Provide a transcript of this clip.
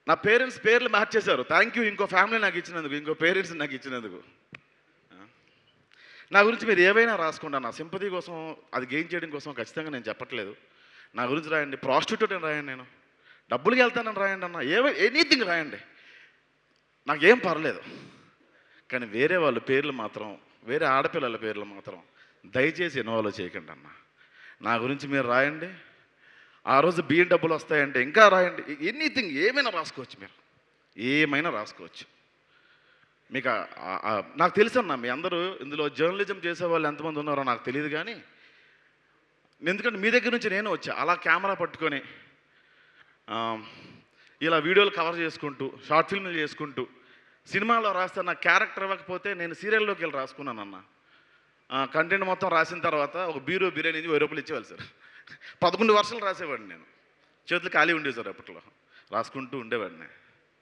నా పేరెంట్స్ పేర్లు మార్చేశారు. థ్యాంక్ యూ ఇంకో ఫ్యామిలీ నాకు ఇచ్చినందుకు, ఇంకో పేరెంట్స్ నాకు ఇచ్చినందుకు. నా గురించి మీరు ఏవైనా రాసుకోండి, నా సింపతి కోసం అది గెయిన్ చేయడం కోసం ఖచ్చితంగా నేను చెప్పట్లేదు. నా గురించి రాయండి, ప్రాస్టిట్యూట్ అని రాయండి, నేను డబ్బులకి వెళ్తానని రాయండి అన్న, ఎనీథింగ్ రాయండి, నాకేం పర్లేదు. కానీ వేరే వాళ్ళ పేర్లు మాత్రం, వేరే ఆడపిల్లల పేర్లు మాత్రం దయచేసి ఇన్వాల్వ్ చేయకండి అన్న. నా గురించి మీరు రాయండి, ఆ రోజు బియ్యం డబ్బులు వస్తాయంటే ఇంకా రాయండి, ఎనీథింగ్ ఏమైనా రాసుకోవచ్చు, మీరు ఏమైనా రాసుకోవచ్చు. మీకు నాకు తెలుసన్నా మీ అందరూ ఇందులో జర్నలిజం చేసే వాళ్ళు ఎంతమంది ఉన్నారో నాకు తెలియదు, కానీ ఎందుకంటే మీ దగ్గర నుంచి నేను వచ్చా అలా కెమెరా పట్టుకొని ఇలా వీడియోలు కవర్ చేసుకుంటూ, షార్ట్ ఫిల్మ్లు చేసుకుంటూ, సినిమాలో రాస్తే నాకు క్యారెక్టర్ ఇవ్వకపోతే నేను సీరియల్లోకి వెళ్ళి రాసుకున్నాను అన్న. కంటెంట్ మొత్తం రాసిన తర్వాత ఒక బిర్యానీ 1000 రూపాయలు ఇచ్చేవాళ్ళు సార్. 11 వర్షాలు రాసేవాడిని నేను, చేతులు ఖాళీ ఉండేవి సార్, అప్పట్లో రాసుకుంటూ ఉండేవాడిని.